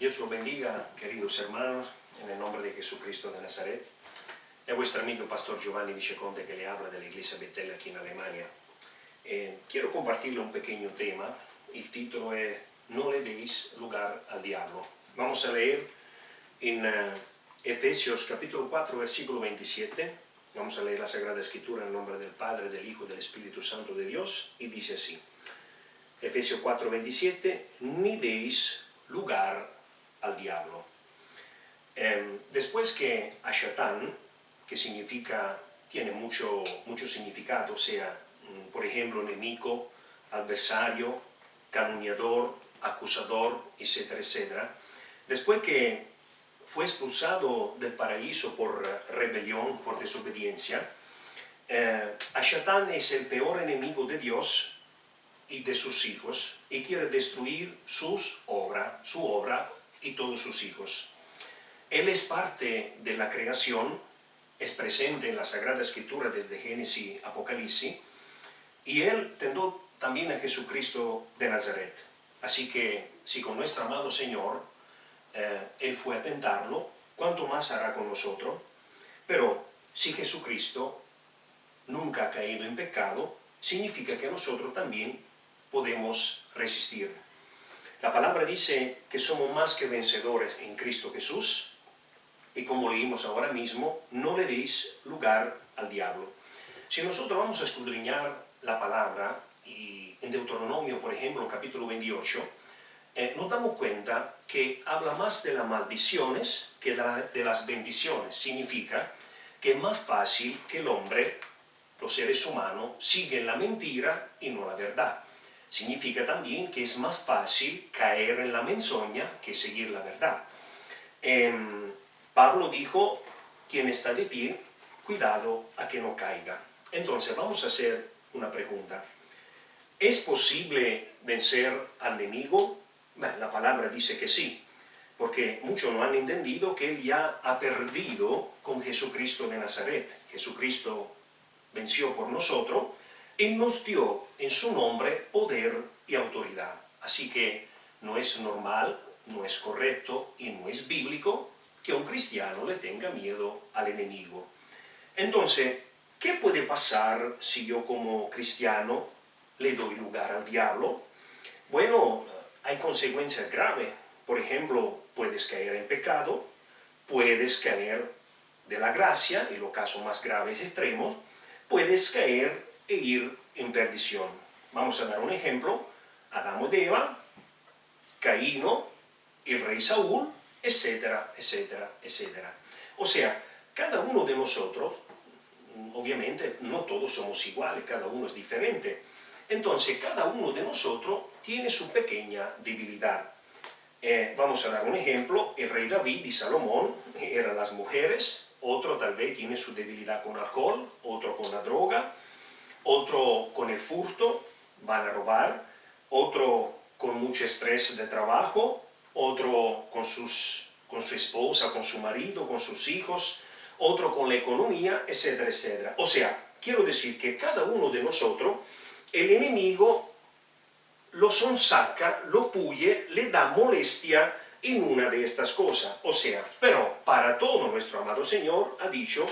Dios los bendiga, queridos hermanos, en el nombre de Jesucristo de Nazaret. Es vuestro amigo Pastor Giovanni Viceconte que le habla de la Iglesia Betel aquí en Alemania. Quiero compartirle un pequeño tema. El título es No le deis lugar al diablo. Vamos a leer en Efesios capítulo 4, versículo 27. Vamos a leer la Sagrada Escritura en el nombre del Padre, del Hijo y del Espíritu Santo de Dios. Y dice así. Efesios 4, 27. Ni deis lugar al diablo. Después que Ashatán, que significa, tiene mucho significado, o sea, por ejemplo, enemigo, adversario, calumniador, acusador, etcétera, etcétera. Después que fue expulsado del paraíso por rebelión, por desobediencia, Ashatán es el peor enemigo de Dios y de sus hijos, y quiere destruir su obra y todos sus hijos. Él es parte de la creación, es presente en la Sagrada Escritura desde Génesis a Apocalipsis, y él tentó también a Jesucristo de Nazaret. Así que si con nuestro amado Señor él fue a tentarlo, ¿cuánto más hará con nosotros? Pero si Jesucristo nunca ha caído en pecado, significa que nosotros también podemos resistir. La palabra dice que somos más que vencedores en Cristo Jesús, y como leímos ahora mismo, no le deis lugar al diablo. Si nosotros vamos a escudriñar la palabra, y en Deuteronomio, por ejemplo, capítulo 28, nos damos cuenta que habla más de las maldiciones que de las bendiciones. Significa que es más fácil que el hombre, los seres humanos, siguen la mentira y no la verdad. Significa también que es más fácil caer en la menzoña que seguir la verdad. Pablo dijo, quien está de pie, cuidado a que no caiga. Entonces vamos a hacer una pregunta. ¿Es posible vencer al enemigo? Bueno, la palabra dice que sí, porque muchos no han entendido que él ya ha perdido con Jesucristo de Nazaret. Jesucristo venció por nosotros. Él nos dio en su nombre poder y autoridad. Así que no es normal, no es correcto y no es bíblico que un cristiano le tenga miedo al enemigo. Entonces, ¿qué puede pasar si yo como cristiano le doy lugar al diablo? Bueno, hay consecuencias graves. Por ejemplo, puedes caer en pecado, puedes caer de la gracia, en los casos más graves extremos, puedes caer e ir en perdición. Vamos a dar un ejemplo. Adán y Eva, Caíno, el rey Saúl, etcétera, etcétera, etcétera. O sea, cada uno de nosotros, obviamente no todos somos iguales, cada uno es diferente. Entonces, cada uno de nosotros tiene su pequeña debilidad. Vamos a dar un ejemplo. El rey David y Salomón eran las mujeres. Otro tal vez tiene su debilidad con alcohol, otro con la droga, otro con el furto, van a robar, otro con mucho estrés de trabajo, otro con su esposa, con su marido, con sus hijos, otro con la economía, etcétera, etcétera. O sea, quiero decir que cada uno de nosotros, el enemigo lo sonsaca, lo puye, le da molestia en una de estas cosas. O sea, pero para todo nuestro amado Señor ha dicho,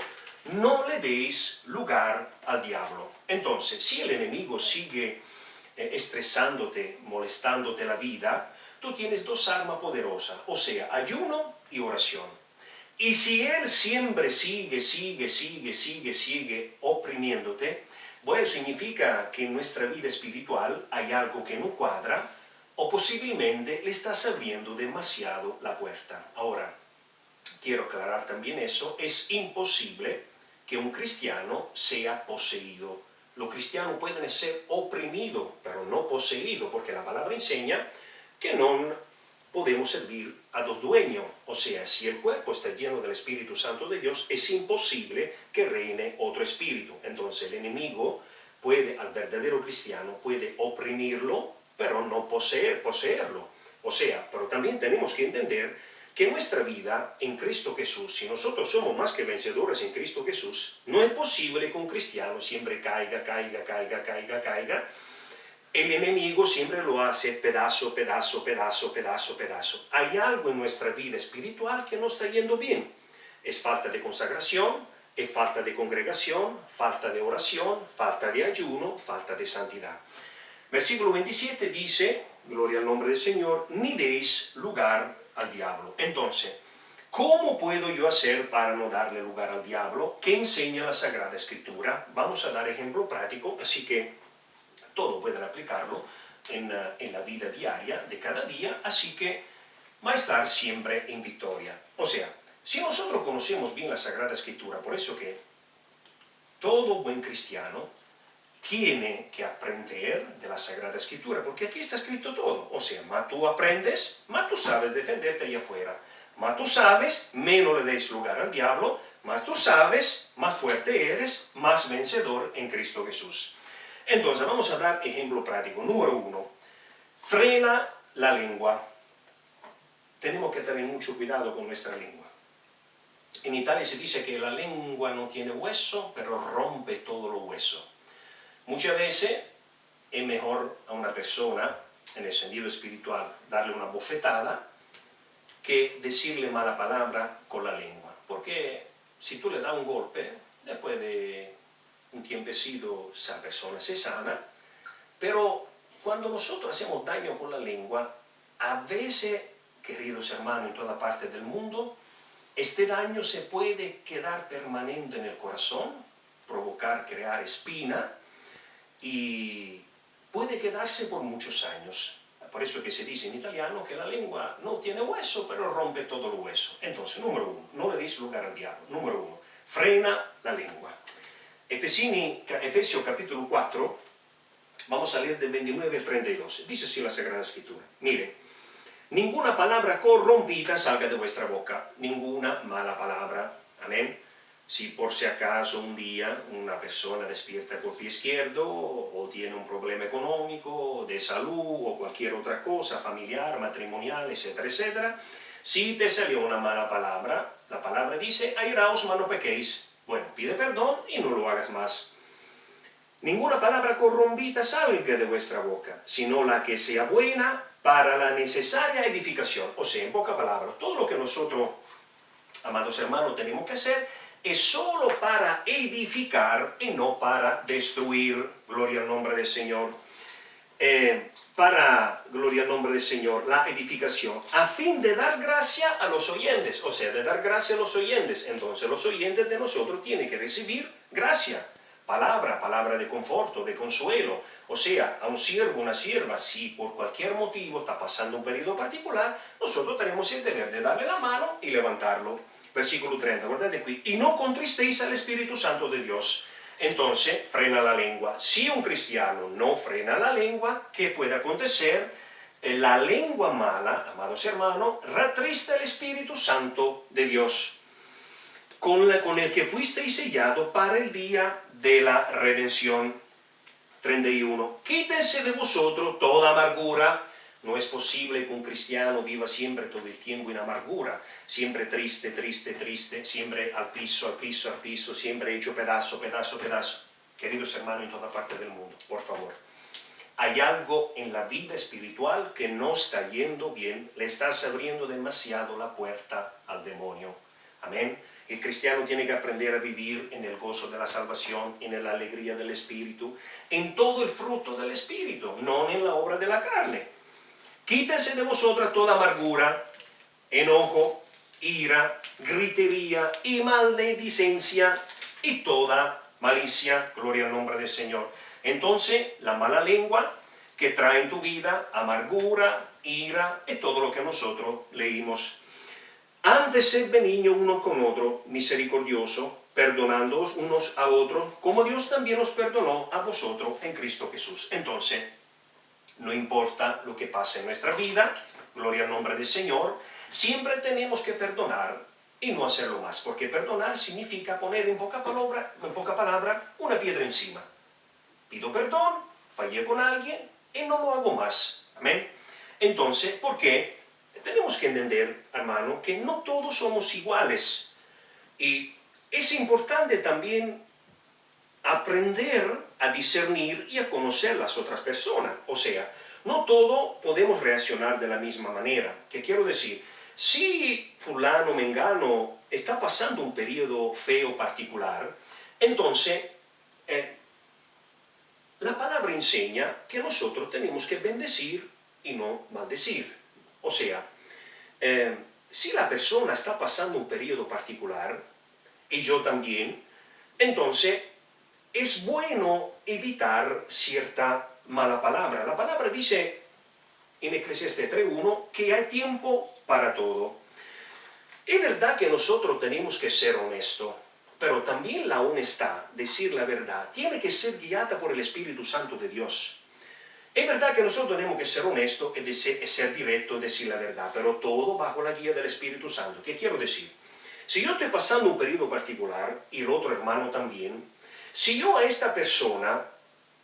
no le deis lugar al diablo. Entonces, si el enemigo sigue estresándote, molestándote la vida, tú tienes dos armas poderosas, o sea, ayuno y oración. Y si él siempre sigue oprimiéndote, bueno, significa que en nuestra vida espiritual hay algo que no cuadra, o posiblemente le estás abriendo demasiado la puerta. Ahora, quiero aclarar también eso, es imposible que un cristiano sea poseído. Los cristianos pueden ser oprimidos, pero no poseídos, porque la palabra enseña que no podemos servir a dos dueños. O sea, si el cuerpo está lleno del Espíritu Santo de Dios, es imposible que reine otro espíritu. Entonces el enemigo puede, al verdadero cristiano, puede oprimirlo, pero no poseerlo. O sea, pero también tenemos que entender que nuestra vida en Cristo Jesús, si nosotros somos más que vencedores en Cristo Jesús, no es posible que un cristiano siempre caiga, el enemigo siempre lo hace pedazo, pedazo, pedazo, pedazo, pedazo. Hay algo en nuestra vida espiritual que no está yendo bien. Es falta de consagración, es falta de congregación, falta de oración, falta de ayuno, falta de santidad. Versículo 27 dice, gloria al nombre del Señor, ni deis lugar al diablo. Entonces, ¿cómo puedo yo hacer para no darle lugar al diablo? ¿Qué enseña la Sagrada Escritura? Vamos a dar ejemplo práctico, así que todo pueden aplicarlo en la vida diaria de cada día, así que va a estar siempre en victoria. O sea, si nosotros conocemos bien la Sagrada Escritura, por eso que todo buen cristiano tiene que aprender de la Sagrada Escritura, porque aquí está escrito todo. O sea, más tú aprendes, más tú sabes defenderte allá afuera. Más tú sabes, menos le des lugar al diablo. Más tú sabes, más fuerte eres, más vencedor en Cristo Jesús. Entonces, vamos a dar ejemplo práctico. Número 1, frena la lengua. Tenemos que tener mucho cuidado con nuestra lengua. En Italia se dice que la lengua no tiene hueso, pero rompe todo lo hueso. Muchas veces es mejor a una persona, en el sentido espiritual, darle una bofetada que decirle mala palabra con la lengua. Porque si tú le das un golpe, después de un tiempecito esa persona se sana, pero cuando nosotros hacemos daño con la lengua, a veces, queridos hermanos en toda parte del mundo, este daño se puede quedar permanente en el corazón, provocar, crear espina, y puede quedarse por muchos años. Por eso que se dice en italiano que la lengua no tiene hueso, pero rompe todo el hueso. Entonces, número 1, no le deis lugar al diablo. Número 1, frena la lengua. Efesios capítulo 4, vamos a leer del 29 al 32. Dice así la Sagrada Escritura. Mire, ninguna palabra corrompida salga de vuestra boca, ninguna mala palabra. Amén. Si por si acaso un día una persona despierta con el pie izquierdo o tiene un problema económico, de salud o cualquier otra cosa, familiar, matrimonial, etcétera, etcétera, si te salió una mala palabra, la palabra dice, airaos, mas no pequéis. Bueno, pide perdón y no lo hagas más. Ninguna palabra corrompida salga de vuestra boca, sino la que sea buena para la necesaria edificación. O sea, en pocas palabras, todo lo que nosotros, amados hermanos, tenemos que hacer es solo para edificar y no para destruir. Gloria al nombre del Señor. Gloria al nombre del Señor, la edificación, a fin de dar gracia a los oyentes. O sea, de dar gracia a los oyentes. Entonces los oyentes de nosotros tienen que recibir gracia. Palabra de conforto, de consuelo. O sea, a un siervo, una sierva, si por cualquier motivo está pasando un periodo particular, nosotros tenemos el deber de darle la mano y levantarlo. Versículo 30, guardate qui. Y no contristéis al Espíritu Santo de Dios. Entonces, frena la lengua. Si un cristiano no frena la lengua, ¿qué puede acontecer? La lengua mala, amados hermanos, rattrista el Espíritu Santo de Dios, con el que fuisteis sellado para el día de la redención. 31. Quítense de vosotros toda amargura. No es posible que un cristiano viva siempre todo el tiempo en amargura, siempre triste, triste, triste, siempre al piso, al piso, al piso, siempre hecho pedazo, pedazo, pedazo. Queridos hermanos en toda parte del mundo, por favor. Hay algo en la vida espiritual que no está yendo bien, le estás abriendo demasiado la puerta al demonio. Amén. El cristiano tiene que aprender a vivir en el gozo de la salvación, en la alegría del Espíritu, en todo el fruto del Espíritu, no en la obra de la carne. Quítense de vosotras toda amargura, enojo, ira, gritería y maledicencia y toda malicia. Gloria al nombre del Señor. Entonces, la mala lengua que trae en tu vida amargura, ira y todo lo que nosotros leímos. Antes sed benignos unos con otros, misericordioso, perdonándoos unos a otros, como Dios también os perdonó a vosotros en Cristo Jesús. Entonces, no importa lo que pase en nuestra vida, gloria al nombre del Señor, siempre tenemos que perdonar y no hacerlo más, porque perdonar significa poner en poca palabra una piedra encima. Pido perdón, fallé con alguien y no lo hago más. Amén. Entonces, ¿por qué? Tenemos que entender, hermano, que no todos somos iguales. Y es importante también aprender a discernir y a conocer las otras personas. O sea, no todo podemos reaccionar de la misma manera. ¿Qué quiero decir? Si fulano, mengano está pasando un periodo feo particular, entonces la palabra enseña que nosotros tenemos que bendecir y no maldecir. O sea, si la persona está pasando un periodo particular, y yo también, entonces es bueno evitar cierta mala palabra. La palabra dice en Eclesiastés 3:1 que hay tiempo para todo. Es verdad que nosotros tenemos que ser honestos, pero también la honestidad, decir la verdad, tiene que ser guiada por el Espíritu Santo de Dios. Es verdad que nosotros tenemos que ser honestos y ser directos y decir la verdad, pero todo bajo la guía del Espíritu Santo. ¿Qué quiero decir? Si yo estoy pasando un periodo particular y el otro hermano también, si yo a esta persona,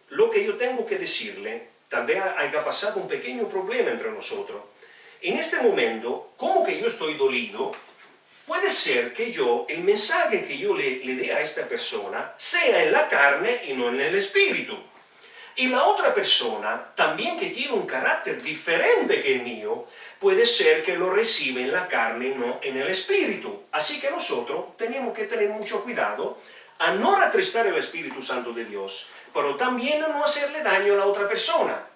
lo que yo tengo que decirle, tal vez haya pasado un pequeño problema entre nosotros, en este momento, como que yo estoy dolido, puede ser que el mensaje que yo le dé a esta persona sea en la carne y no en el espíritu. Y la otra persona, también que tiene un carácter diferente que el mío, puede ser que lo reciba en la carne y no en el espíritu. Así que nosotros tenemos que tener mucho cuidado a no ratristar el Espíritu Santo de Dios, pero también a no hacerle daño a la otra persona.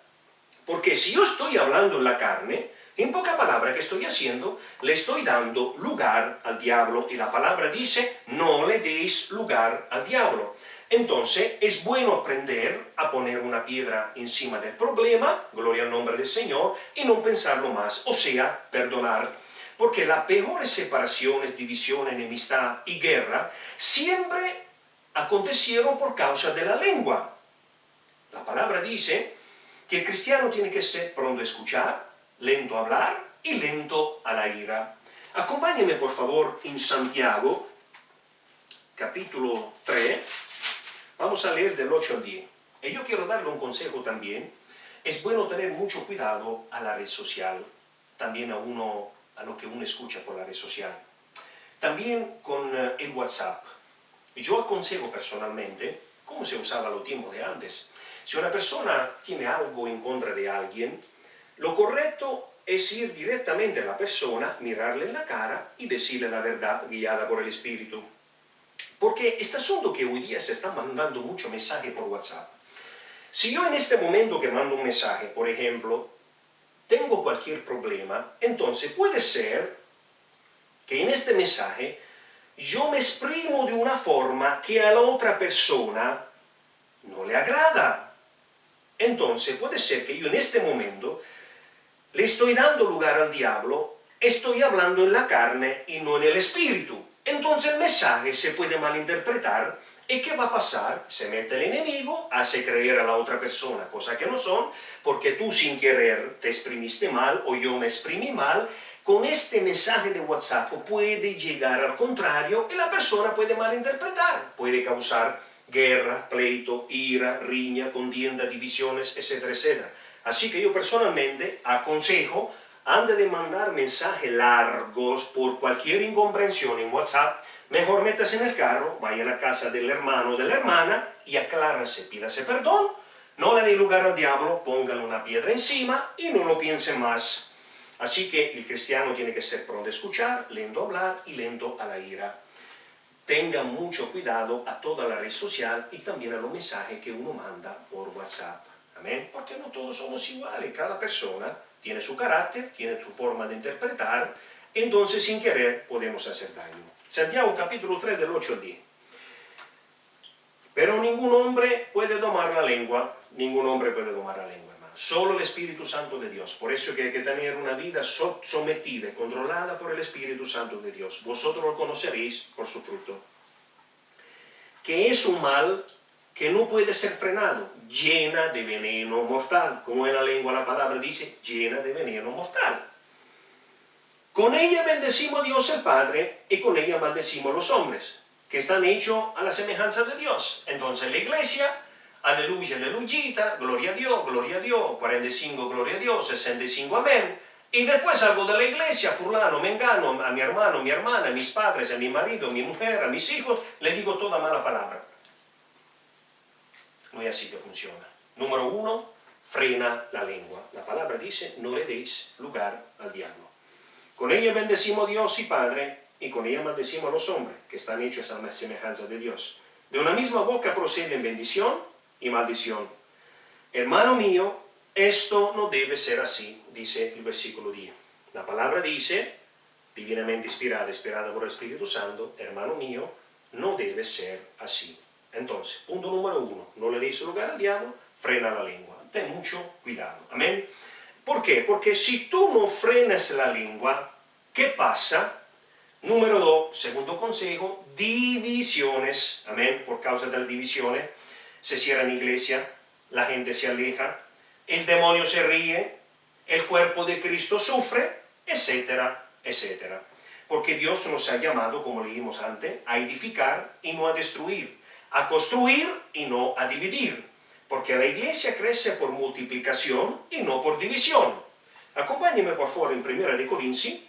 Porque si yo estoy hablando en la carne, en poca palabra que estoy haciendo, le estoy dando lugar al diablo. Y la palabra dice, no le deis lugar al diablo. Entonces es bueno aprender a poner una piedra encima del problema, gloria al nombre del Señor, y no pensarlo más, o sea, perdonar. Porque las peores separaciones, división, enemistad y guerra siempre acontecieron por causa de la lengua. La palabra dice que el cristiano tiene que ser pronto a escuchar, lento a hablar y lento a la ira. Acompáñenme por favor en Santiago, capítulo 3. Vamos a leer del 8 al 10. Y yo quiero darle un consejo también. Es bueno tener mucho cuidado a la red social, también a lo que uno escucha por la red social. También con el WhatsApp. Yo aconsejo personalmente, como se usaba a los tiempos de antes, si una persona tiene algo en contra de alguien, lo correcto es ir directamente a la persona, mirarle en la cara y decirle la verdad guiada por el Espíritu. Porque este asunto que hoy día se está mandando mucho mensaje por WhatsApp. Si yo en este momento que mando un mensaje, por ejemplo, tengo cualquier problema, entonces puede ser que en este mensaje yo me exprimo de una forma que a la otra persona no le agrada. Entonces puede ser que yo en este momento le estoy dando lugar al diablo, estoy hablando en la carne y no en el espíritu. Entonces el mensaje se puede malinterpretar. ¿Y qué va a pasar? Se mete el enemigo, hace creer a la otra persona cosas que no son, porque tú sin querer te exprimiste mal o yo me exprimí mal. Con este mensaje de WhatsApp puede llegar al contrario y la persona puede malinterpretar. Puede causar guerra, pleito, ira, riña, contienda, divisiones, etcétera, etcétera. Así que yo personalmente aconsejo, antes de mandar mensajes largos por cualquier incomprensión en WhatsApp, mejor métase en el carro, vaya a la casa del hermano o de la hermana y aclárase, pídase perdón, no le dé lugar al diablo, póngale una piedra encima y no lo piense más. Así que el cristiano tiene que ser pronto a escuchar, lento a hablar y lento a la ira. Tenga mucho cuidado a toda la red social y también a los mensajes que uno manda por WhatsApp. Amén. Porque no todos somos iguales, cada persona tiene su carácter, tiene su forma de interpretar, entonces sin querer podemos hacer daño. Santiago capítulo 3 del 8 al 10. Pero ningún hombre puede domar la lengua, ningún hombre puede domar la lengua, hermano. Solo el Espíritu Santo de Dios. Por eso que hay que tener una vida sometida, controlada por el Espíritu Santo de Dios. Vosotros lo conoceréis por su fruto. Que es un mal que no puede ser frenado, llena de veneno mortal. Como en la lengua la palabra dice, llena de veneno mortal. Con ella bendecimos a Dios el Padre y con ella maldecimos a los hombres, que están hechos a la semejanza de Dios. Entonces la iglesia, aleluya, aleluyita, gloria a Dios, 45, gloria a Dios, 65, amén. Y después salgo de la iglesia, fulano, mengano, a mi hermano, mi hermana, a mis padres, a mi marido, a mi mujer, a mis hijos, le digo toda mala palabra. No es así que funciona. Número uno, frena la lengua. La palabra dice, no le deis lugar al diablo. Con ella bendecimos a Dios y Padre, y con ella maldecimos a los hombres, que están hechos a la semejanza de Dios. De una misma boca proceden bendición y maldición. Hermano mío, esto no debe ser así, dice el versículo 10. La palabra dice, divinamente inspirada por el Espíritu Santo, hermano mío, no debe ser así. Entonces, punto número uno, no le deis lugar al diablo, frena la lengua. Ten mucho cuidado. Amén. ¿Por qué? Porque si tú no frenas la lengua, ¿qué pasa? Número dos, segundo consejo, divisiones. Amén. Por causa de las divisiones, se cierra la iglesia, la gente se aleja, el demonio se ríe, el cuerpo de Cristo sufre, etcétera, etcétera. Porque Dios nos ha llamado, como leímos antes, a edificar y no a destruir, a construir y no a dividir. Porque la iglesia crece por multiplicación y no por división. Acompáñenme por favor en 1 Corintios,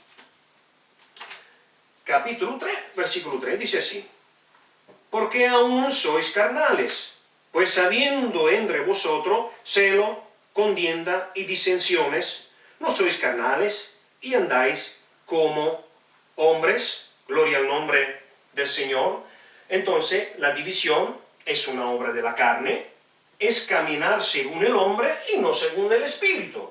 capítulo 3, versículo 3, dice así. Porque aún sois carnales, pues habiendo entre vosotros celo, contienda y disensiones, no sois carnales y andáis como hombres, gloria al nombre del Señor. Entonces la división es una obra de la carne, es caminar según el hombre y no según el Espíritu.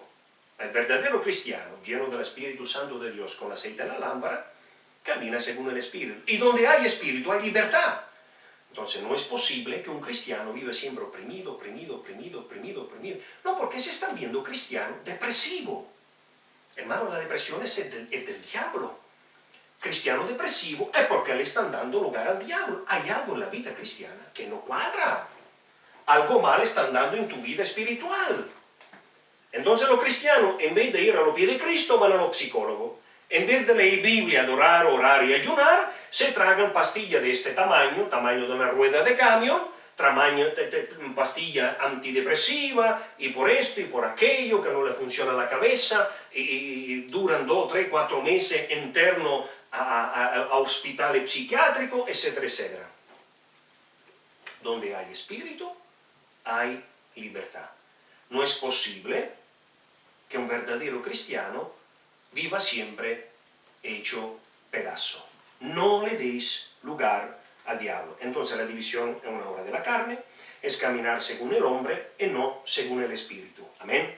El verdadero cristiano, lleno del Espíritu Santo de Dios con aceite en la lámpara, camina según el Espíritu. Y donde hay Espíritu hay libertad. Entonces no es posible que un cristiano viva siempre oprimido, oprimido, oprimido, oprimido, oprimido. No, porque se están viendo cristiano depresivo. Hermano, la depresión es el del diablo. Cristiano depresivo es porque le están dando lugar al diablo. Hay algo en la vida cristiana que no cuadra. Algo mal están dando en tu vida espiritual. Entonces los cristianos, en vez de ir a los pies de Cristo, van a los psicólogos. En vez de leer Biblia, adorar, orar y ayunar, se tragan pastillas de este tamaño, tamaño de una rueda de camión, pastilla antidepresiva, y por esto y por aquello, que no le funciona la cabeza, y duran 2, 3, 4 meses interno a hospitales psiquiátricos, etcétera, etcétera. Donde hay espíritu, hay libertad. No es posible que un verdadero cristiano viva siempre hecho pedazo. No le deis lugar al diablo. Entonces la división es una obra de la carne, es caminar según el hombre y no según el espíritu. Amén.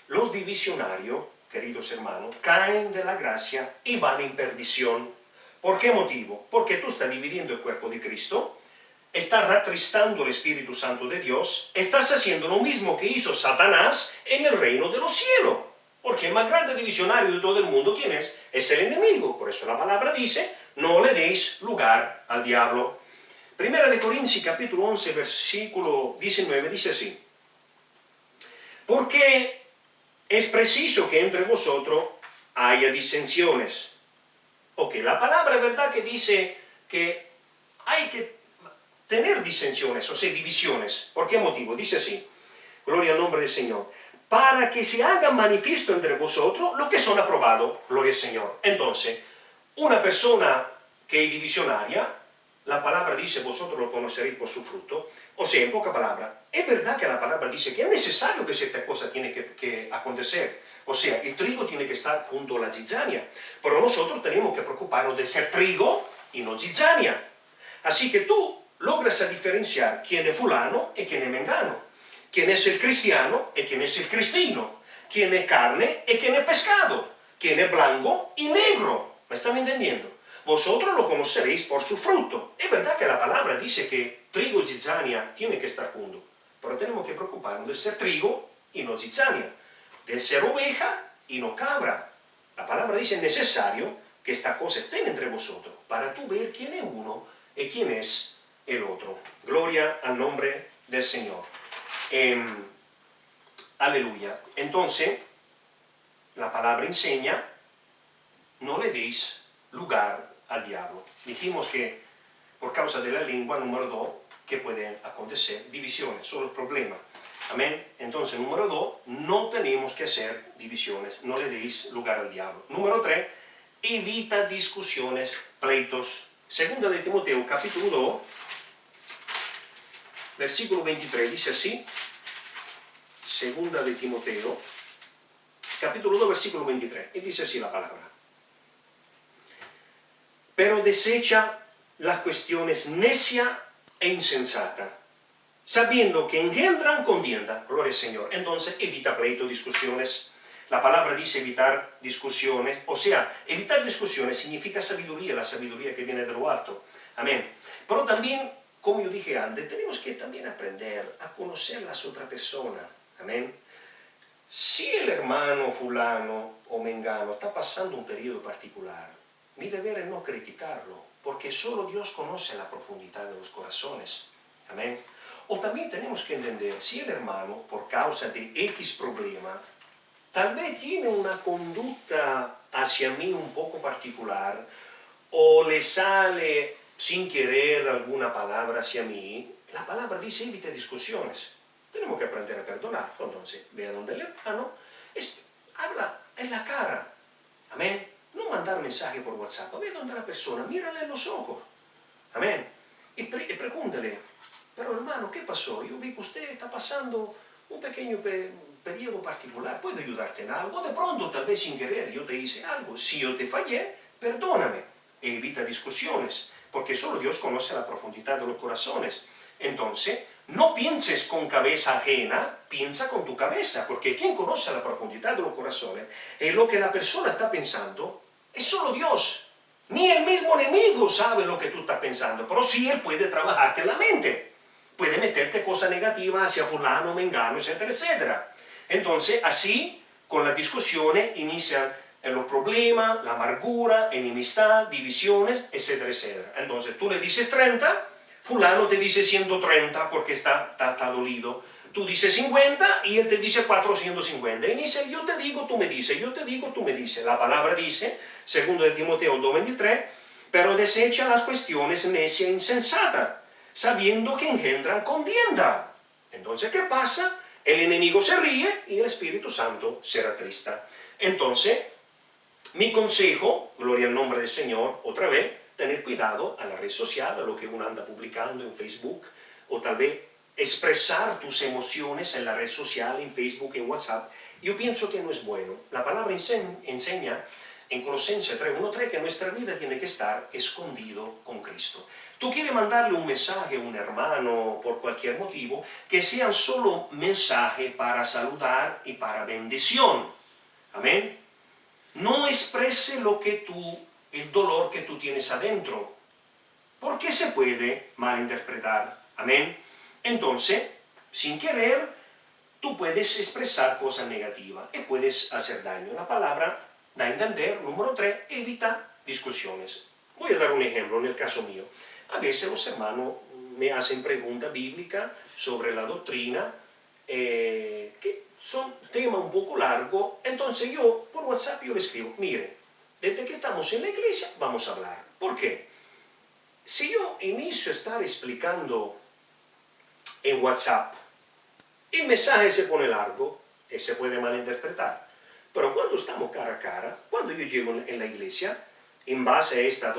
Los divisionarios, queridos hermanos, caen de la gracia y van en perdición. ¿Por qué motivo? Porque tú estás dividiendo el cuerpo de Cristo, estás ratristando el Espíritu Santo de Dios, estás haciendo lo mismo que hizo Satanás en el reino de los cielos. Porque el más grande divisionario de todo el mundo, ¿quién es? Es el enemigo. Por eso la palabra dice, no le deis lugar al diablo. Primera de Corintios, capítulo 11, versículo 19, dice así. Porque es preciso que entre vosotros haya disensiones. Ok, la palabra es verdad que dice que hay que tener disensiones, o sea, divisiones. ¿Por qué motivo? Dice así, gloria al nombre del Señor. Para que se haga manifiesto entre vosotros lo que son aprobados, gloria al Señor. Entonces, una persona que es divisionaria, la palabra dice, vosotros lo conoceréis por su fruto. O sea, en poca palabra, es verdad que la palabra dice que es necesario que cierta cosa tiene que acontecer. O sea, el trigo tiene que estar junto a la zitzania. Pero nosotros tenemos que preocuparnos de ser trigo y no zitzania. Así que tú logras a diferenciar quién es fulano y quién es mengano. Quién es el cristiano y quién es el cristino. Quién es carne y quién es pescado. Quién es blanco y negro. ¿Me están entendiendo? Vosotros lo conoceréis por su fruto. Es verdad que la palabra dice que trigo y zitzania tienen que estar juntos. Pero tenemos que preocuparnos de ser trigo y no zitzania. De ser oveja y no cabra. La palabra dice necesario que estas cosas estén entre vosotros para tú ver quién es uno y quién es el otro. Gloria al nombre del Señor. Aleluya. Entonces, la palabra enseña, no le deis lugar al diablo. Dijimos que por causa de la lengua, número 2, que pueden acontecer divisiones, solo el problema. Amén. Entonces, número 2, no tenemos que hacer divisiones, no le deis lugar al diablo. Número 3, evita discusiones, pleitos. Segunda de Timoteo, capítulo 2, versículo 23, dice así, segunda de Timoteo, capítulo 2, versículo 23, y dice así la palabra. Pero desecha las cuestiones necia e insensata, sabiendo que engendran contienda. Gloria al Señor. Entonces evita pleito, discusiones. La palabra dice evitar discusiones, o sea, evitar discusiones significa sabiduría, la sabiduría que viene de lo alto. Amén. Pero también, como yo dije antes, tenemos que también aprender a conocer a las otras personas. Amén. Si el hermano fulano o mengano está pasando un periodo particular, mi deber es no criticarlo, porque solo Dios conoce la profundidad de los corazones. Amén. O también tenemos que entender, si el hermano, por causa de X problema, tal vez tiene una conducta hacia mí un poco particular, o le sale sin querer alguna palabra hacia mí, la palabra dice evita discusiones. Tenemos que aprender a perdonar. Entonces, ve a donde el hermano, habla en la cara. Amén. No mandar mensaje por WhatsApp. Ve donde la persona, mírale en los ojos. Amén. Y pregúntale, pero hermano, ¿qué pasó? Yo vi que usted está pasando un pequeño periodo particular. ¿Puedo ayudarte en algo? De pronto, tal vez sin querer, yo te hice algo. Si yo te fallé, perdóname. Evita discusiones, porque solo Dios conoce la profundidad de los corazones. Entonces, no pienses con cabeza ajena, piensa con tu cabeza, porque quien conoce la profundidad de los corazones es lo que la persona está pensando, es solo Dios. Ni el mismo enemigo sabe lo que tú estás pensando, pero sí él puede trabajarte en la mente. Puede meterte cosas negativas hacia fulano, mengano, etcétera, etcétera. Entonces, así, con las discusiones, inician los problemas, la amargura, enemistad, divisiones, etcétera, etcétera. Entonces, tú le dices 30, fulano te dice 130 porque está dolido. Tú dices 50 y él te dice 450. Inicia, yo te digo, tú me dices, yo te digo, tú me dices. La palabra dice, segundo de Timoteo 2:23, pero desecha las cuestiones necia e insensata, sabiendo que engendran contienda. Entonces, ¿qué pasa? El enemigo se ríe y el Espíritu Santo se atrista. Entonces, mi consejo, gloria al nombre del Señor, otra vez, tener cuidado a la red social, a lo que uno anda publicando en Facebook, o tal vez expresar tus emociones en la red social, en Facebook, en WhatsApp. Yo pienso que no es bueno. La palabra enseña en Colosenses 3:1-3 que nuestra vida tiene que estar escondido con Cristo. Tú quieres mandarle un mensaje a un hermano por cualquier motivo, que sean solo mensaje para saludar y para bendición. Amén. No exprese el dolor que tú tienes adentro, porque se puede malinterpretar. Amén. Entonces, sin querer, tú puedes expresar cosas negativas y puedes hacer daño. La palabra da a entender, número 3, evita discusiones. Voy a dar un ejemplo en el caso mío. A veces los hermanos me hacen preguntas bíblicas sobre la doctrina, que son temas un poco largos. Entonces yo, por WhatsApp, yo le escribo, mire, desde que estamos en la iglesia, vamos a hablar. ¿Por qué? Si yo inicio a estar explicando en WhatsApp, el mensaje se pone largo y se puede malinterpretar. Pero cuando estamos cara a cara, cuando yo llego en la iglesia, en base a esta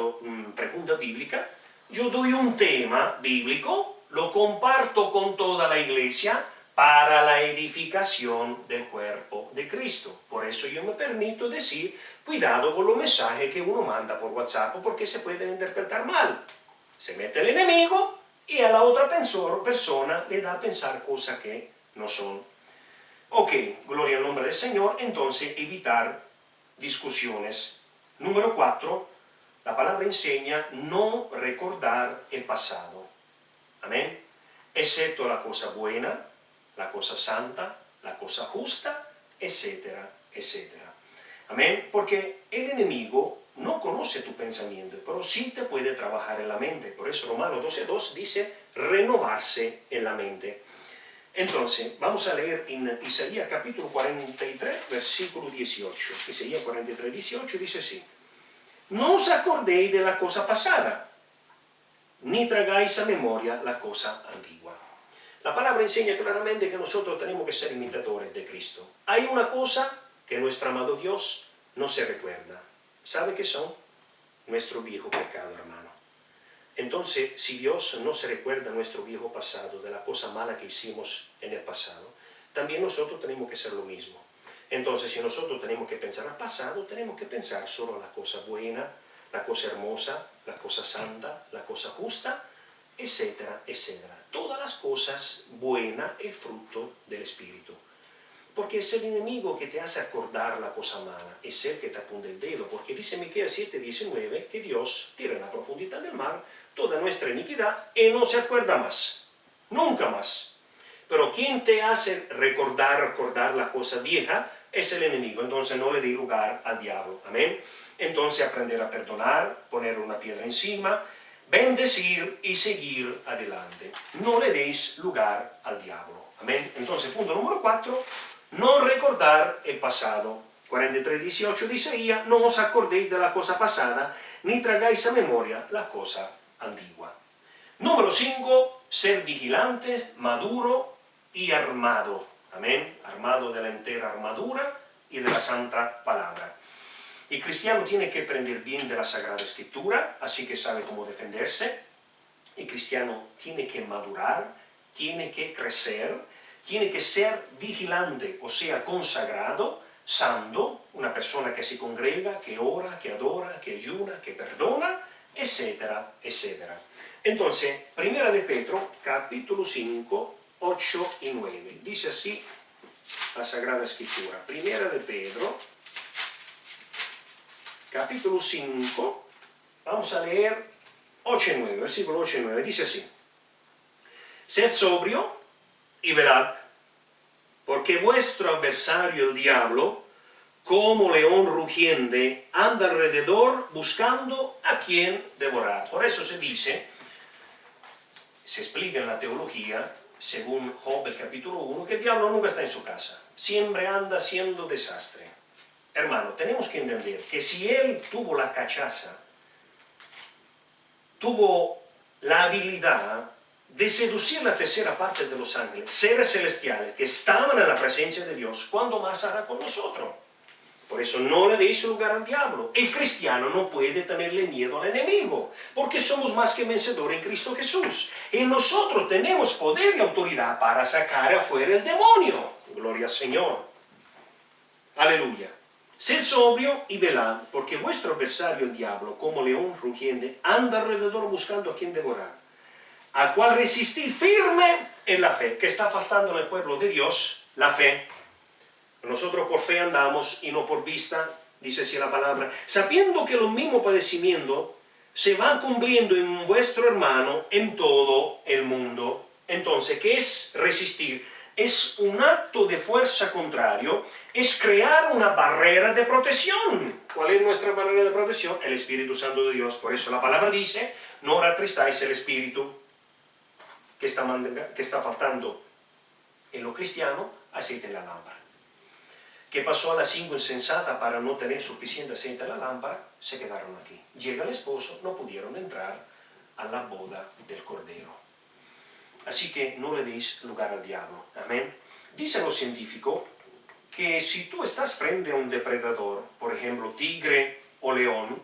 pregunta bíblica, yo doy un tema bíblico, lo comparto con toda la iglesia para la edificación del cuerpo de Cristo. Por eso yo me permito decir, cuidado con los mensajes que uno manda por WhatsApp, porque se pueden interpretar mal. Se mete el enemigo y a la otra persona le da a pensar cosas que no son. Ok, gloria al nombre del Señor. Entonces, evitar discusiones. Número 4, la palabra enseña no recordar el pasado. Amén. Excepto la cosa buena, la cosa santa, la cosa justa, etcétera, etcétera. Amén. Porque el enemigo no conoce tu pensamiento, pero sí te puede trabajar en la mente. Por eso Romanos 12:2 dice renovarse en la mente. Entonces, vamos a leer en Isaías capítulo 43, versículo 18. Isaías 43, 18 dice así: no os acordéis de la cosa pasada, ni tragáis a memoria la cosa antigua. La palabra enseña claramente que nosotros tenemos que ser imitadores de Cristo. Hay una cosa que nuestro amado Dios no se recuerda. ¿Sabe qué son? Nuestro viejo pecado, hermano. Entonces, si Dios no se recuerda nuestro viejo pasado, de la cosa mala que hicimos en el pasado, también nosotros tenemos que hacer lo mismo. Entonces, si nosotros tenemos que pensar al pasado, tenemos que pensar solo en la cosa buena, la cosa hermosa, la cosa santa, la cosa justa, etcétera, etcétera. Todas las cosas buenas, el fruto del Espíritu. Porque es el enemigo que te hace acordar la cosa mala, es el que te apunta el dedo, porque dice Miqueas 7:19 que Dios tira en la profundidad del mar toda nuestra iniquidad y no se acuerda más, nunca más. Pero quien te hace recordar la cosa vieja es el enemigo, entonces no le dé lugar al diablo, amén. Entonces aprender a perdonar, poner una piedra encima, bendecir y seguir adelante. No le deis lugar al diablo, amén. Entonces punto número 4, no recordar el pasado. 43:18 de Isaías, no os acordéis de la cosa pasada, ni tragáis a memoria la cosa antigua. Número 5, ser vigilante, maduro y armado. Amén. Armado de la entera armadura y de la santa palabra. El cristiano tiene que aprender bien de la Sagrada Escritura, así que sabe cómo defenderse. El cristiano tiene que madurar, tiene que crecer, tiene que ser vigilante, o sea, consagrado, santo, una persona que se congrega, que ora, que adora, que ayuna, que perdona, etcétera, etcétera. Entonces, Primera de Pedro, capítulo 5, 8 y 9. Dice así la Sagrada Escritura. Primera de Pedro, capítulo 5, vamos a leer 8 y 9, versículo 8 y 9. Dice así: sed sobrio y velad, porque vuestro adversario el diablo, como león rugiente, anda alrededor buscando a quien devorar. Por eso se dice, se explica en la teología, según Job el capítulo 1, que el diablo nunca está en su casa, siempre anda haciendo desastre. Hermano, tenemos que entender que si él tuvo la cachaza, tuvo la habilidad de seducir la tercera parte de los ángeles, seres celestiales que estaban en la presencia de Dios, ¿cuándo más hará con nosotros? Por eso no le deis lugar al diablo. El cristiano no puede tenerle miedo al enemigo, porque somos más que vencedores en Cristo Jesús. Y nosotros tenemos poder y autoridad para sacar afuera el demonio. Gloria al Señor. Aleluya. Sed sobrio y velad, porque vuestro adversario el diablo, como león rugiente, anda alrededor buscando a quien devorar, al cual resistid firme en la fe. ¿Qué está faltando en el pueblo de Dios? La fe. Nosotros por fe andamos y no por vista, dice así la palabra, sabiendo que los mismos padecimientos se van cumpliendo en vuestro hermano en todo el mundo. Entonces, ¿qué es resistir? Es un acto de fuerza contrario, es crear una barrera de protección. ¿Cuál es nuestra barrera de protección? El Espíritu Santo de Dios. Por eso la palabra dice, no ratristáis el Espíritu, que está faltando en lo cristiano, aceite en la lámpara. ¿Qué pasó a las 5 insensatas para no tener suficiente aceite en la lámpara? Se quedaron aquí. Llega el esposo, no pudieron entrar a la boda del Cordero. Así que no le deis lugar al diablo. Amén. Dicen los científicos que si tú estás frente a un depredador, por ejemplo, tigre o león,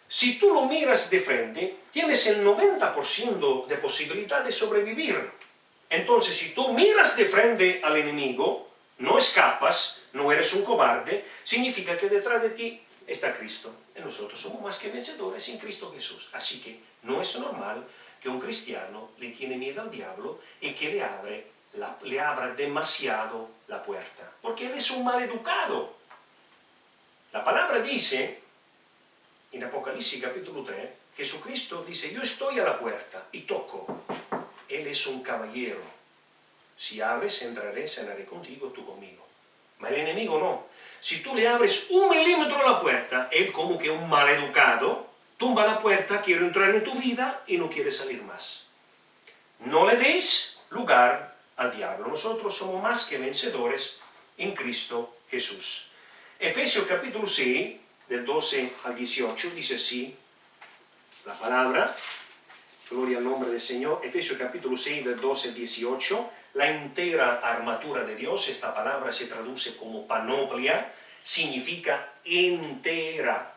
si tú lo miras de frente, tienes el 90% de posibilidad de sobrevivir. Entonces, si tú miras de frente al enemigo, no escapas, no eres un cobarde, significa que detrás de ti está Cristo. Y nosotros somos más que vencedores en Cristo Jesús. Así que no es normal que un cristiano le tiene miedo al diablo y que le abra demasiado la puerta. Porque él es un maleducado. La palabra dice, en Apocalipsis capítulo 3, Jesucristo dice, yo estoy a la puerta y toco. Él es un caballero. Si abres, entraré, cenaré contigo, tú conmigo. Ma el enemigo no. Si tú le abres 1 milímetro a la puerta, él como que un maleducado, tumba la puerta, quiere entrar en tu vida y no quiere salir más. No le deis lugar al diablo. Nosotros somos más que vencedores en Cristo Jesús. Efesios capítulo 6, del 12 al 18, dice así la palabra. Gloria al nombre del Señor. Efesios capítulo 6, del 12 al 18. La entera armadura de Dios, esta palabra se traduce como panoplia, significa entera.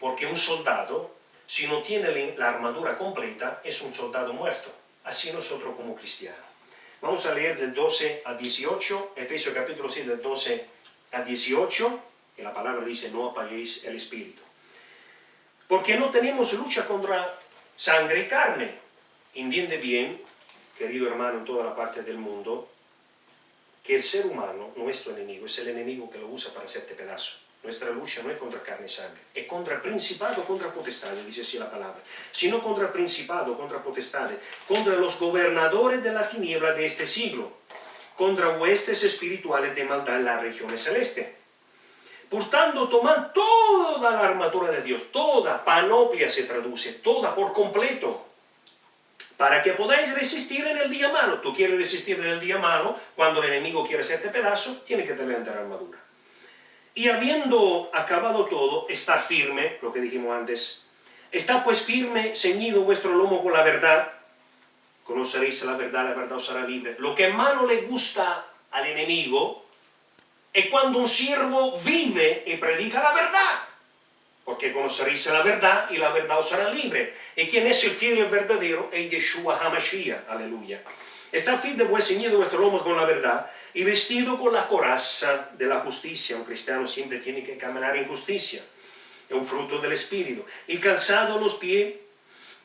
Porque un soldado si no tiene la armadura completa, es un soldado muerto. Así nosotros como cristianos. Vamos a leer del 12 al 18, Efesios capítulo 6 del 12 al 18, que la palabra dice, no apaguéis el espíritu. Porque no tenemos lucha contra sangre y carne. Entiende bien, querido hermano, en toda la parte del mundo, que el ser humano, nuestro enemigo, es el enemigo que lo usa para hacerte pedazos. Nuestra lucha no es contra carne y sangre, es contra principado, contra potestades, dice así la palabra, sino contra principado, contra potestades, contra los gobernadores de la tiniebla de este siglo, contra huestes espirituales de maldad en las regiones celestes. Por tanto, tomad toda la armadura de Dios, toda, panoplia se traduce, toda por completo, para que podáis resistir en el día malo. Tú quieres resistir en el día malo, cuando el enemigo quiere hacerte pedazo, tiene que tener la armadura. Y habiendo acabado todo, estar firme, lo que dijimos antes, está pues firme, ceñido vuestro lomo con la verdad, conoceréis la verdad os hará libre. Lo que más no le gusta al enemigo es cuando un siervo vive y predica la verdad, porque conoceréis la verdad y la verdad os hará libre. Y quien es el fiel y el verdadero es Yeshua HaMashiach, aleluya. Está firme pues ceñido vuestro lomo con la verdad y vestido con la coraza de la justicia. Un cristiano siempre tiene que caminar en justicia, es un fruto del Espíritu. Y calzado los pies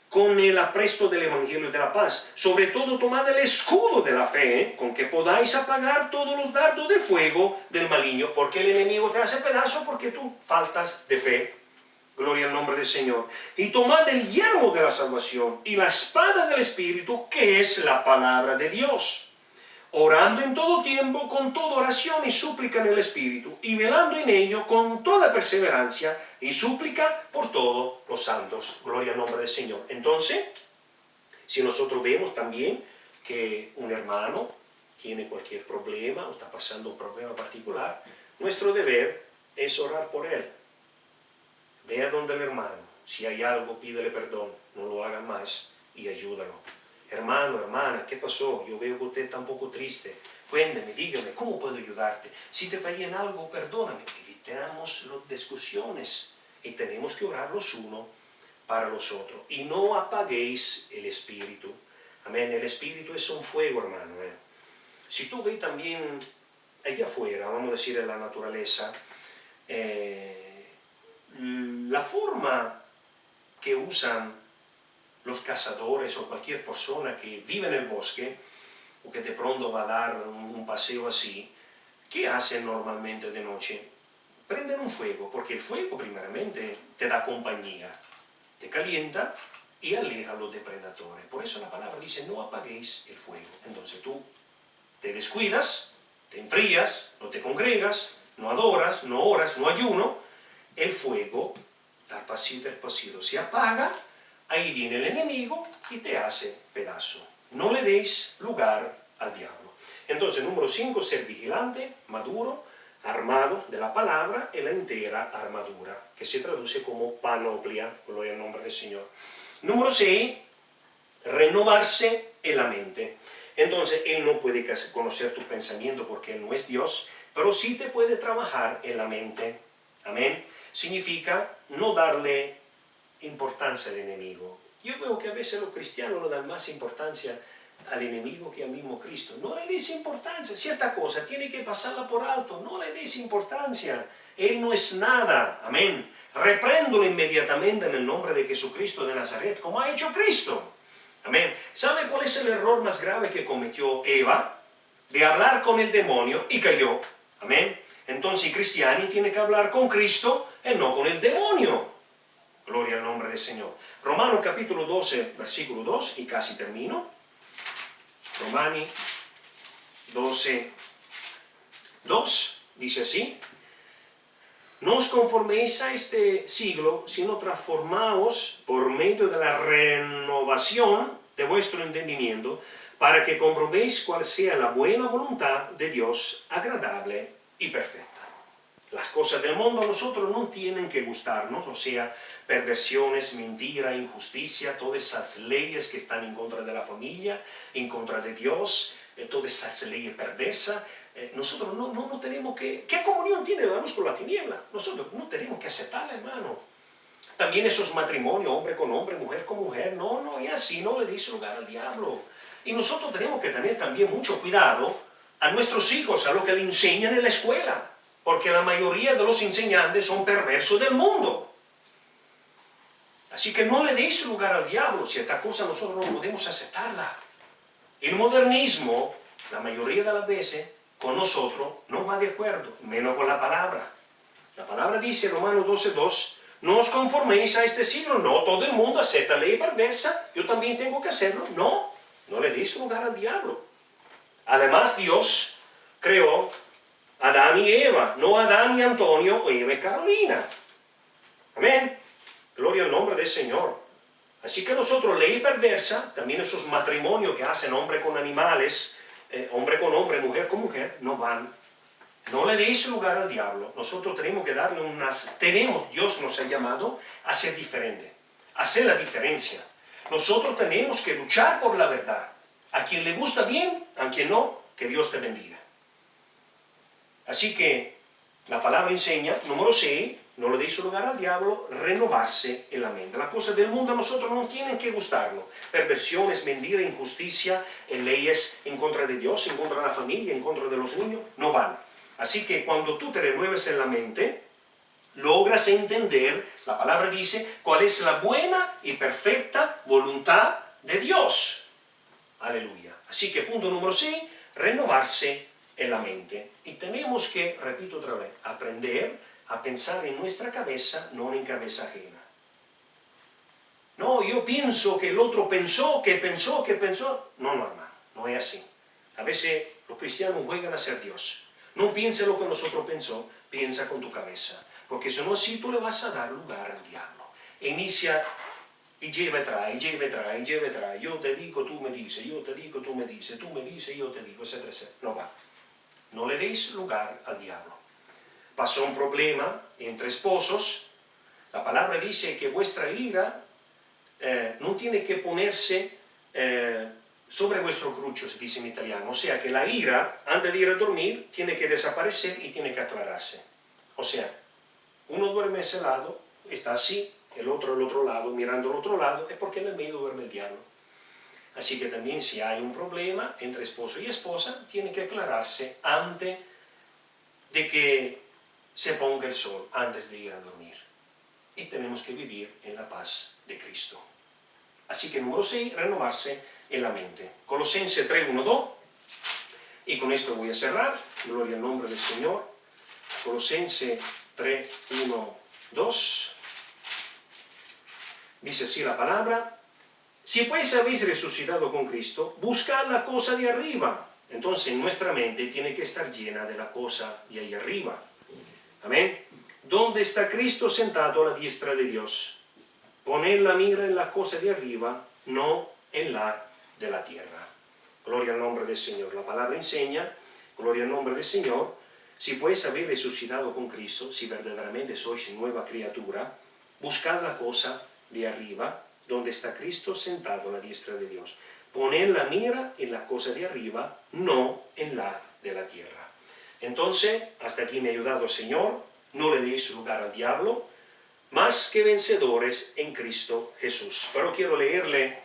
con el apresto del Evangelio de la paz. Sobre todo tomad el escudo de la fe, con que podáis apagar todos los dardos de fuego del maligno, porque el enemigo te hace pedazo porque tú faltas de fe. Gloria al nombre del Señor. Y tomad el yelmo de la salvación y la espada del Espíritu, que es la palabra de Dios. Orando en todo tiempo, con toda oración y súplica en el Espíritu, y velando en ello con toda perseverancia y súplica por todos los santos. Gloria al nombre del Señor. Entonces, si nosotros vemos también que un hermano tiene cualquier problema o está pasando un problema particular, nuestro deber es orar por él. Ve a donde el hermano, si hay algo, pídele perdón, no lo haga más y ayúdalo. Hermano, hermana, ¿qué pasó? Yo veo que usted está un poco triste. Cuénteme, dígame, ¿cómo puedo ayudarte? Si te fallé en algo, perdóname. Evitemos las discusiones y tenemos que orar los unos para los otros. Y no apaguéis el espíritu. Amén. El espíritu es un fuego, hermano. Si tú ves también allá afuera, vamos a decir en la naturaleza, la forma que usan los cazadores o cualquier persona que vive en el bosque o que de pronto va a dar un paseo así, ¿qué hacen normalmente de noche? Prenden un fuego, porque el fuego primeramente te da compañía, te calienta y aleja a los depredadores. Por eso la palabra dice, no apaguéis el fuego. Entonces tú te descuidas, te enfrías, no te congregas, no adoras, no oras, no ayuno, el fuego, al pasito se apaga, ahí viene el enemigo y te hace pedazo. No le deis lugar al diablo. Entonces, número 5, ser vigilante, maduro, armado de la palabra y la entera armadura, que se traduce como panoplia, gloria al nombre del Señor. Número 6, renovarse en la mente. Entonces, Él no puede conocer tu pensamiento porque Él no es Dios, pero sí te puede trabajar en la mente. Amén. Significa no darle importancia al enemigo. Yo veo que a veces los cristianos le dan más importancia al enemigo que al mismo Cristo. No le des importancia. Cierta cosa tiene que pasarla por alto. No le des importancia. Él no es nada. Amén. Repréndolo inmediatamente en el nombre de Jesucristo de Nazaret, como ha hecho Cristo. Amén. ¿Sabe cuál es el error más grave que cometió Eva? De hablar con el demonio y cayó. Amén. Entonces el cristiano tiene que hablar con Cristo y no con el demonio. Gloria al nombre del Señor. Romanos capítulo 12, versículo 2, y casi termino. Romanos 12, 2, dice así. No os conforméis a este siglo, sino transformaos por medio de la renovación de vuestro entendimiento, para que comprobéis cuál sea la buena voluntad de Dios, agradable y perfecta. Las cosas del mundo a nosotros no tienen que gustarnos, o sea, perversiones, mentira, injusticia, todas esas leyes que están en contra de la familia, en contra de Dios, todas esas leyes perversas. Nosotros no tenemos que... ¿Qué comunión tiene la luz con la tiniebla? Nosotros no tenemos que aceptarla, hermano. también esos matrimonios, hombre con hombre, mujer con mujer, no es así, no le des lugar al diablo. Y nosotros tenemos que tener también mucho cuidado a nuestros hijos, a lo que le enseñan en la escuela, porque la mayoría de los enseñantes son perversos del mundo. Así que no le deis lugar al diablo, si esta cosa nosotros no podemos aceptarla. El modernismo, la mayoría de las veces, con nosotros no va de acuerdo, menos con la palabra. La palabra dice, Romanos 12:2, no os conforméis a este siglo. No todo el mundo acepta ley perversa, yo también tengo que hacerlo. No le deis lugar al diablo. Además, Dios creó a Adán y Eva, no a Adán y Antonio o Eva y Carolina. Amén. Gloria al nombre del Señor. Así que nosotros, ley perversa, también esos matrimonios que hacen hombre con animales, hombre con hombre, mujer con mujer, no van. No le deis lugar al diablo. Nosotros tenemos que darle Dios nos ha llamado a ser diferente, a hacer la diferencia. Nosotros tenemos que luchar por la verdad. A quien le gusta bien, a quien no, que Dios te bendiga. Así que la palabra enseña, número 6, no le deis lugar al diablo, renovarse en la mente. Las cosas del mundo a nosotros no tienen que gustarnos. Perversiones, mentira, injusticia, leyes en contra de Dios, en contra de la familia, en contra de los niños, no van. Así que cuando tú te renueves en la mente, logras entender, la palabra dice, cuál es la buena y perfecta voluntad de Dios. Aleluya. Así que punto número 6, renovarse en la mente. Y tenemos que, repito otra vez, aprender a pensar en nuestra cabeza, no en cabeza ajena. No, yo pienso que el otro pensó, que pensó, que pensó. No, hermano, no es así. A veces los cristianos juegan a ser Dios. No piense lo que nosotros pensó, piensa con tu cabeza. Porque si no, así tú le vas a dar lugar al diablo. Inicia y lleva y trae, lleva y trae, lleva y trae. Yo te digo, tú me dices, yo te digo, tú me dices, tú me dices, yo te digo, etcétera, etcétera. No va. No le deis lugar al diablo. Pasó un problema entre esposos. La palabra dice que vuestra ira no tiene que ponerse sobre vuestro crucho, se dice en italiano. O sea que la ira, antes de ir a dormir, tiene que desaparecer y tiene que aclararse. O sea, uno duerme a ese lado, está así, el otro al otro lado, mirando al otro lado, es porque en el medio duerme el diablo. Así que también si hay un problema entre esposo y esposa, tiene que aclararse antes de que se ponga el sol, antes de ir a dormir. Y tenemos que vivir en la paz de Cristo. Así que número 6, renovarse en la mente. Colosenses 3:1-2. Y con esto voy a cerrar. Gloria al nombre del Señor. Colosenses 3:1-2. Dice así la palabra. Si pues habéis resucitado con Cristo, buscad la cosa de arriba. Entonces nuestra mente tiene que estar llena de la cosa de ahí arriba. Amén. ¿Dónde está Cristo sentado a la diestra de Dios? Poned la mira en la cosa de arriba, no en la de la tierra. Gloria al nombre del Señor. La palabra enseña, gloria al nombre del Señor. Si pues habéis resucitado con Cristo, si verdaderamente sois nueva criatura, buscad la cosa de arriba, donde está Cristo sentado a la diestra de Dios. Poned la mira en la cosa de arriba, no en la de la tierra. Entonces, hasta aquí me ha ayudado el Señor. No le deis lugar al diablo, más que vencedores en Cristo Jesús. Pero quiero leerle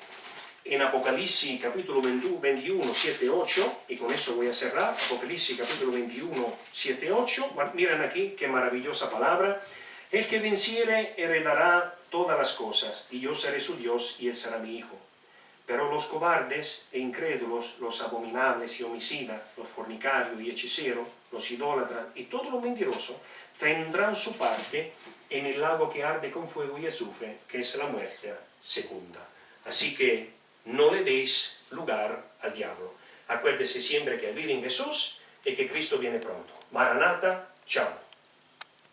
en Apocalipsis capítulo 21, 7, 8, y con eso voy a cerrar. Apocalipsis capítulo 21, 7, 8. Miren aquí qué maravillosa palabra. El que venciere heredará todas las cosas, y yo seré su Dios, y él será mi hijo. Pero los cobardes e incrédulos, los abominables y homicidas, los fornicarios y hechiceros, los idólatras y todos los mentirosos, tendrán su parte en el lago que arde con fuego y azufre, que es la muerte segunda. Así que no le deis lugar al diablo. Acuérdese siempre que vive en Jesús y que Cristo viene pronto. Maranata, chao.